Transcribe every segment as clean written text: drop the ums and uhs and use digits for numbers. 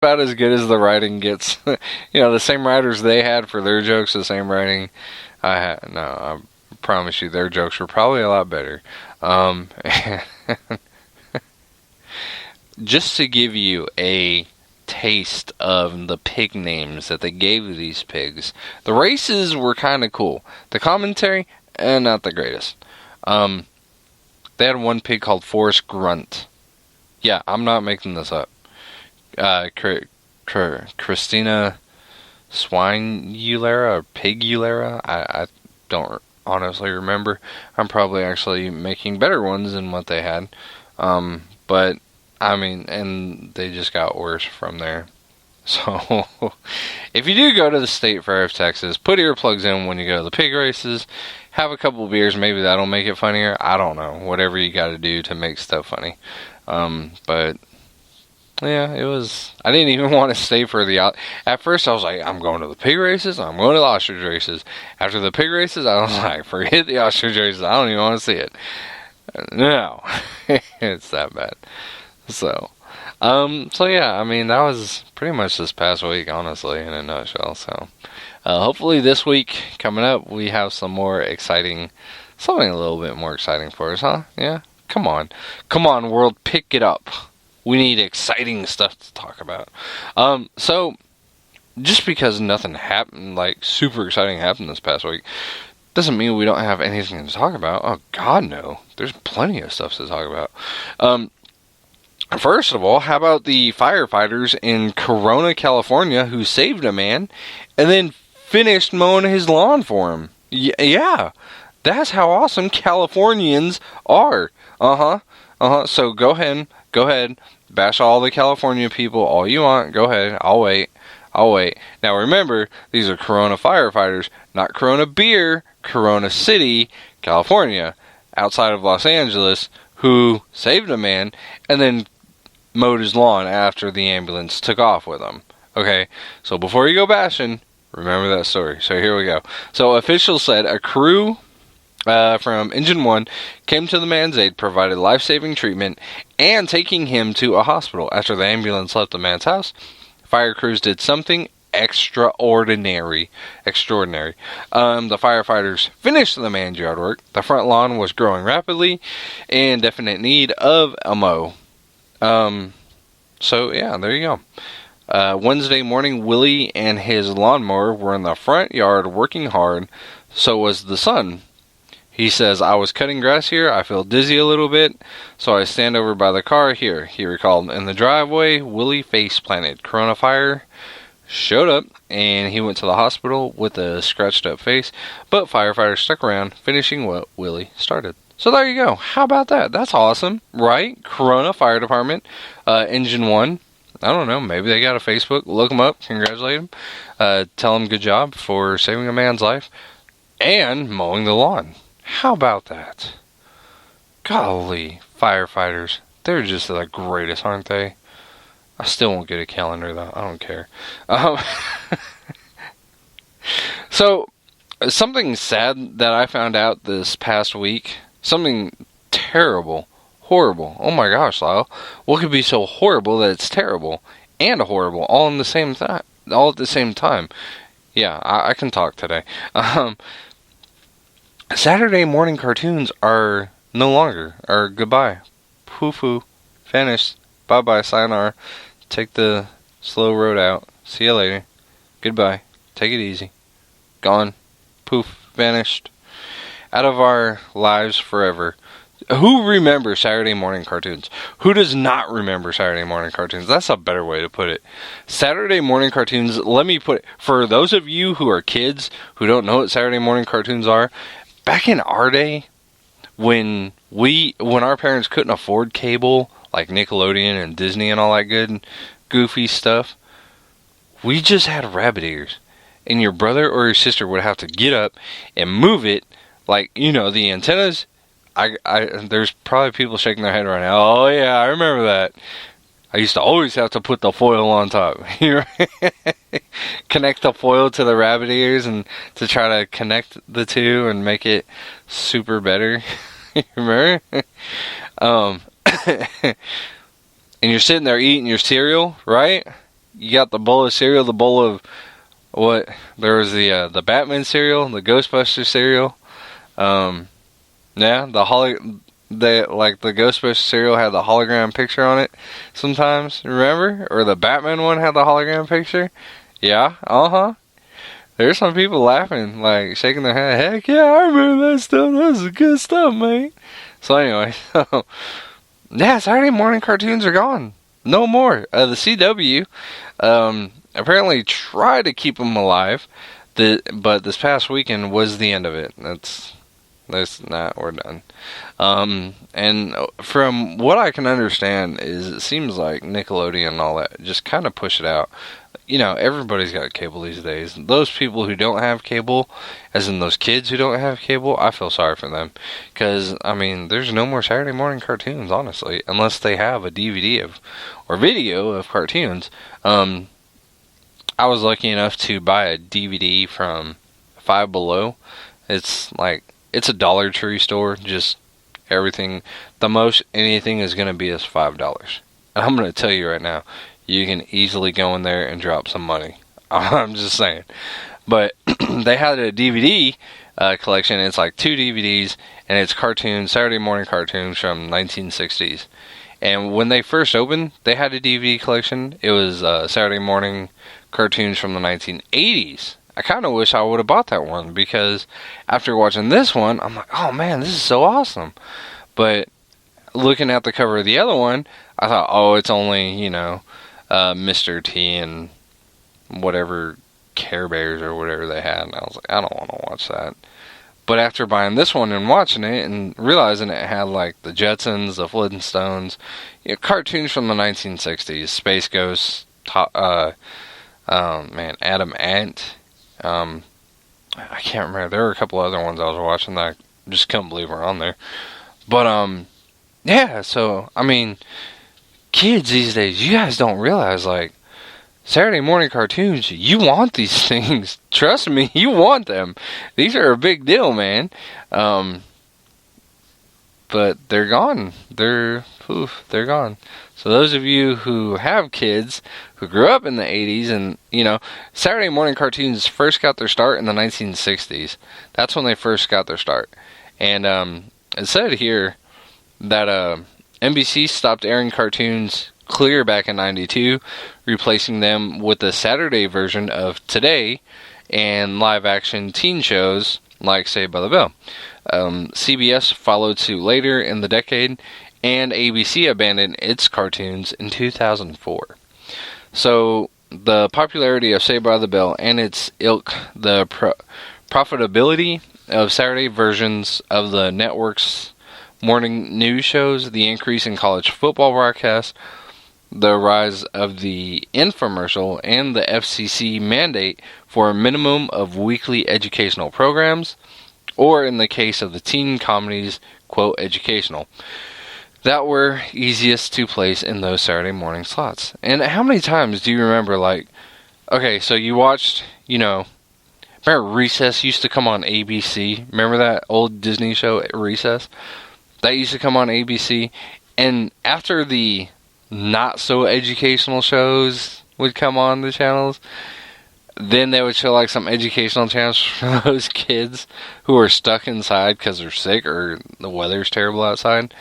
about as good as the writing gets. The same writers they had for their jokes, the same writing I had. No, I promise you, their jokes were probably a lot better. Just to give you a taste of the pig names that they gave these pigs, the races were kind of cool. The commentary, not the greatest. They had one pig called Forrest Grunt. Yeah, I'm not making this up. Christina Swinulera or Pigulera. I don't honestly remember. I'm probably actually making better ones than what they had. But I mean, and they just got worse from there. So, if you do go to the State Fair of Texas, put earplugs in when you go to the pig races. Have a couple of beers. Maybe that'll make it funnier. I don't know. Whatever you got to do to make stuff funny. But yeah, it was. I didn't even want to stay for the. At first, I was like, I'm going to the pig races. I'm going to the ostrich races. After the pig races, I was like, forget the ostrich races. I don't even want to see it. No, it's that bad. So yeah, I mean, that was pretty much this past week, honestly, in a nutshell. So, hopefully this week coming up, we have something a little bit more exciting for us, huh? Yeah? Come on, world, pick it up. We need exciting stuff to talk about. So, just because nothing happened, like, super exciting happened this past week, doesn't mean we don't have anything to talk about. Oh, God, no. There's plenty of stuff to talk about. First of all, how about the firefighters in Corona, California, who saved a man and then finished mowing his lawn for him? Yeah, that's how awesome Californians are. So go ahead, bash all the California people all you want. Go ahead, I'll wait. Now remember, these are Corona firefighters, not Corona beer. Corona City, California, outside of Los Angeles, who saved a man and then mowed his lawn after the ambulance took off with him. Okay, so before you go bashing, remember that story. So here we go. So officials said a crew from Engine 1 came to the man's aid, provided life-saving treatment, and taking him to a hospital. After the ambulance left the man's house, fire crews did something extraordinary. The firefighters finished the man's yard work. The front lawn was growing rapidly, in definite need of a mow. So yeah, there you go. Wednesday morning, Willie and his lawnmower were in the front yard working hard. So was the son. He says, I was cutting grass here. I feel dizzy a little bit, so I stand over by the car here. He recalled. In the driveway, Willie face planted. Corona fire showed up, and he went to the hospital with a scratched up face, but firefighters stuck around, finishing what Willie started. So there you go. How about that? That's awesome, right? Corona Fire Department, Engine 1. I don't know. Maybe they got a Facebook. Look them up. Congratulate them. Tell them good job for saving a man's life and mowing the lawn. How about that? Golly, firefighters. They're just the greatest, aren't they? I still won't get a calendar, though. I don't care. So, something sad that I found out this past week. Something terrible. Horrible. Oh my gosh, Lyle. What could be so horrible that it's terrible and horrible all in the same time? All at the same time. Yeah, I can talk today. Saturday morning cartoons are no longer. Are goodbye. Poo-foo. Finished. Bye-bye. Sayonara. Take the slow road out. See you later. Goodbye. Take it easy. Gone. Poof. Vanished. Out of our lives forever. Who remembers Saturday morning cartoons? Who does not remember Saturday morning cartoons? That's a better way to put it. Saturday morning cartoons, let me put it, for those of you who are kids who don't know what Saturday morning cartoons are, back in our day, when our parents couldn't afford cable, like Nickelodeon and Disney and all that good goofy stuff, we just had rabbit ears. And your brother or your sister would have to get up and move it, like, the antennas. There's probably people shaking their head right now. Oh yeah, I remember that. I used to always have to put the foil on top. Connect the foil to the rabbit ears and to try to connect the two and make it super better. Remember? And you're sitting there eating your cereal, right? you got the bowl of cereal, the bowl of what? There was the Batman cereal, the Ghostbusters cereal. Yeah, the Ghostbusters cereal had the hologram picture on it. Sometimes, remember? Or the Batman one had the hologram picture. Yeah, There's some people laughing, like shaking their head. Heck yeah, I remember that stuff. That was good stuff, mate. So anyway, yeah, Saturday morning cartoons are gone. No more. The CW apparently tried to keep them alive, but this past weekend was the end of it. That's not. We're done. And from what I can understand is it seems like Nickelodeon and all that just kind of push it out. You know, everybody's got cable these days. Those people who don't have cable, as in those kids who don't have cable, I feel sorry for them. Because, I mean, there's no more Saturday morning cartoons, honestly, unless they have a DVD or video of cartoons. I was lucky enough to buy a DVD from Five Below. It's a Dollar Tree store, just everything. The most anything is going to be is $5. And I'm going to tell you right now, you can easily go in there and drop some money. I'm just saying. But they had a DVD collection. It's like 2 DVDs, and it's cartoons, Saturday morning cartoons from 1960s. And when they first opened, they had a DVD collection. It was Saturday morning cartoons from the 1980s. I kind of wish I would have bought that one, because after watching this one, I'm like, oh man, this is so awesome. But looking at the cover of the other one, I thought, oh, it's only, Mr. T and whatever Care Bears or whatever they had. And I was like, I don't want to watch that. But after buying this one and watching it and realizing it had like the Jetsons, the Flintstones, cartoons from the 1960s, Space Ghost, Adam Ant. I can't remember. There were a couple other ones I was watching that I just couldn't believe were on there. But yeah. So I mean, kids these days, you guys don't realize, like, Saturday morning cartoons, you want these things. Trust me, you want them. These are a big deal, man. But they're gone. They're gone. So those of you who have kids who grew up in the 80s, and, Saturday morning cartoons first got their start in the 1960s. That's when they first got their start. And it said here that NBC stopped airing cartoons clear back in 92, replacing them with the Saturday version of Today and live-action teen shows like Saved by the Bell. CBS followed suit later in the decade, and ABC abandoned its cartoons in 2004. So, the popularity of Saved by the Bell and its ilk, the profitability of Saturday versions of the network's morning news shows, the increase in college football broadcasts, the rise of the infomercial, and the FCC mandate for a minimum of weekly educational programs, or in the case of the teen comedies, quote, educational, that were easiest to place in those Saturday morning slots. And how many times do you remember, like, okay, so you watched, remember Recess used to come on ABC? Remember that old Disney show, Recess? That used to come on ABC, and after the not-so-educational shows would come on the channels, then they would show like some educational channels for those kids who are stuck inside because they're sick or the weather's terrible outside.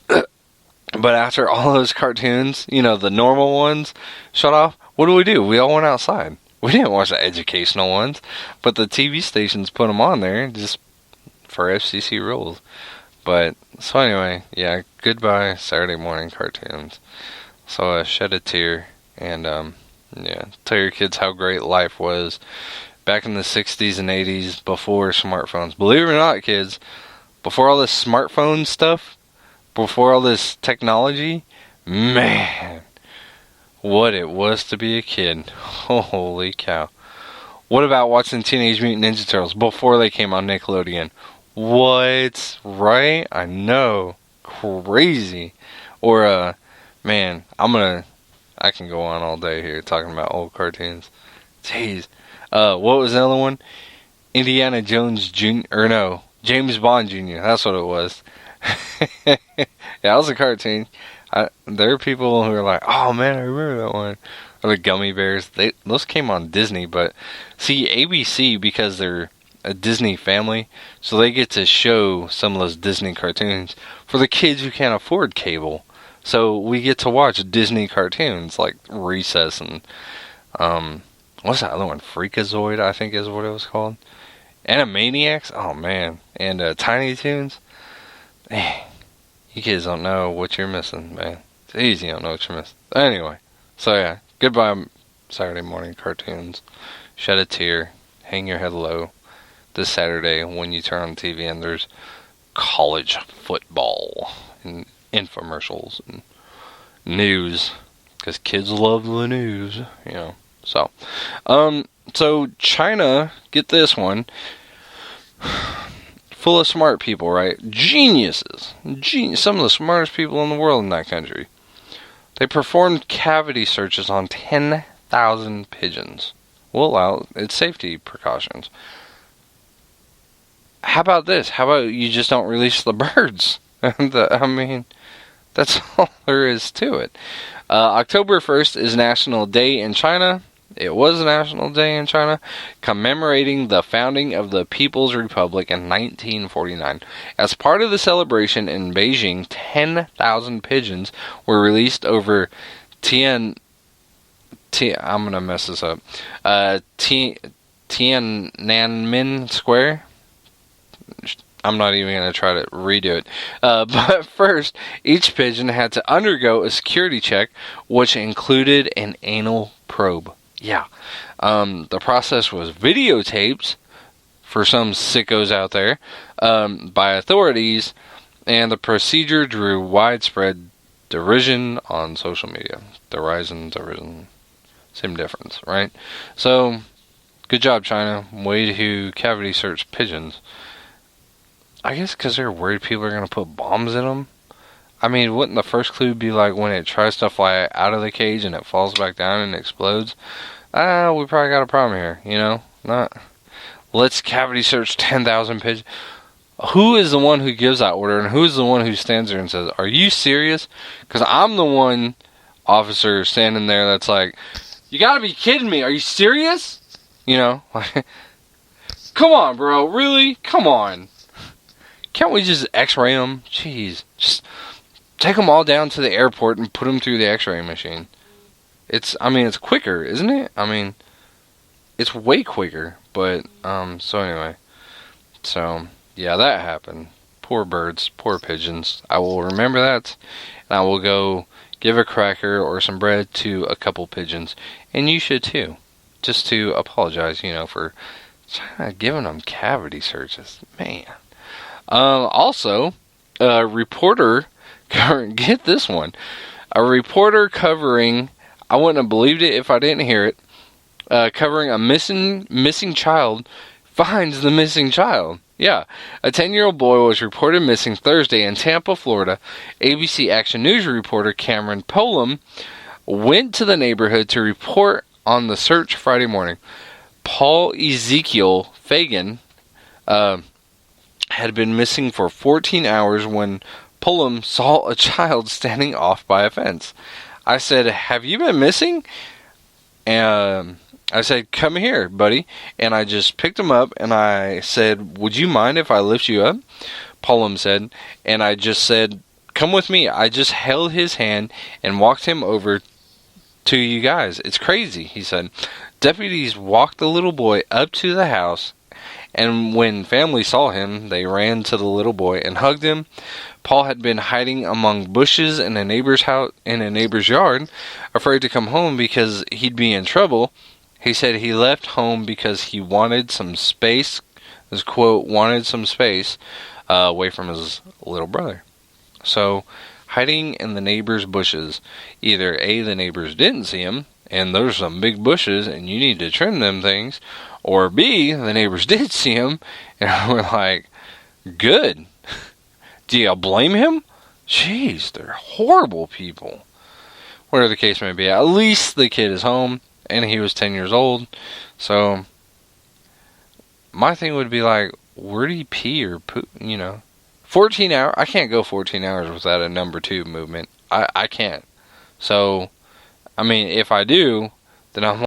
But after all those cartoons, the normal ones shut off, what do? We all went outside. We didn't watch the educational ones, but the TV stations put them on there just for FCC rules. But, so anyway, yeah, goodbye Saturday morning cartoons. So shed a tear, and tell your kids how great life was back in the 60s and 80s before smartphones. Believe it or not, kids, before all this smartphone stuff, before all this technology, man, what it was to be a kid. Holy cow. What about watching Teenage Mutant Ninja Turtles before they came on Nickelodeon? What? Right? I know. Crazy. Or, man, I can go on all day here talking about old cartoons. Jeez. What was the other one? Indiana Jones Jr. Or no, James Bond Jr. That's what it was. Yeah, that was a cartoon. There are people who are like, oh man, I remember that one. or the gummy bears. Those came on Disney, but see, ABC, because they're a Disney family, so they get to show some of those Disney cartoons for the kids who can't afford cable. So we get to watch Disney cartoons like Recess and what's that other one? Freakazoid, I think is what it was called. Animaniacs. Oh man, and Tiny Toons. Man, you kids don't know what you're missing, man. It's easy, you don't know what you're missing. Anyway, so yeah, goodbye Saturday morning cartoons. Shed a tear, hang your head low. This Saturday when you turn on the TV and there's college football and infomercials and news, because kids love the news, you know. So China, get this one, full of smart people, right? Geniuses, some of the smartest people in the world in that country. They performed cavity searches on 10,000 pigeons. Will allow its safety precautions. How about this? How about you just don't release the birds? I mean, that's all there is to it. October 1st is National Day in China. It was a National Day in China, commemorating the founding of the People's Republic in 1949. As part of the celebration in Beijing, 10,000 pigeons were released over I'm going to mess this up. Tiananmen Square. I'm not even going to try to redo it. But first, each pigeon had to undergo a security check, which included an anal probe. Yeah. The process was videotaped, for some sickos out there, by authorities, and the procedure drew widespread derision on social media. Derision. Same difference, right? So, good job, China. Way to cavity search pigeons. I guess because they're worried people are going to put bombs in them. I mean, wouldn't the first clue be like when it tries to fly out of the cage and it falls back down and explodes? We probably got a problem here, you know? Let's cavity search 10,000 pigeons. Who is the one who gives that order, and who's the one who stands there and says, are you serious? Because I'm the one officer standing there that's like, you gotta be kidding me, are you serious? You know? Come on, bro, really? Come on. Can't we just x-ray them? Jeez. Just take them all down to the airport and put them through the x-ray machine. It's quicker, isn't it? I mean, it's way quicker. But, so anyway. So, yeah, that happened. Poor birds, poor pigeons. I will remember that. And I will go give a cracker or some bread to a couple pigeons. And you should too. Just to apologize, for giving them cavity searches. Man. Also, a reporter, get this one, a reporter covering, I wouldn't have believed it if I didn't hear it, covering a missing child, finds the missing child. Yeah, a 10-year-old boy was reported missing Thursday in Tampa, Florida. ABC Action News reporter Cameron Polam went to the neighborhood to report on the search Friday morning. Paul Ezekiel Fagan, had been missing for 14 hours when Pullum saw a child standing off by a fence. I said, have you been missing? And I said, come here, buddy. And I just picked him up and I said, would you mind if I lift you up? Pullum said, and I just said, come with me. I just held his hand and walked him over to you guys. It's crazy, he said. Deputies walked the little boy up to the house, and when family saw him, they ran to the little boy and hugged him. Paul had been hiding among bushes in a neighbor's house, in a neighbor's yard, afraid to come home because he'd be in trouble. He said he left home because he wanted some space. His quote, wanted some space away from his little brother. So, hiding in the neighbor's bushes. Either A, the neighbors didn't see him, and there's some big bushes, and you need to trim them things, or B, the neighbors did see him, and we're like, good. Do you blame him? Jeez, they're horrible people. Whatever the case may be, at least the kid is home, and he was 10 years old, so my thing would be like, where do you pee or poop, 14 hours, I can't go 14 hours without a number 2 movement. I can't. So, I mean, if I do, then I'm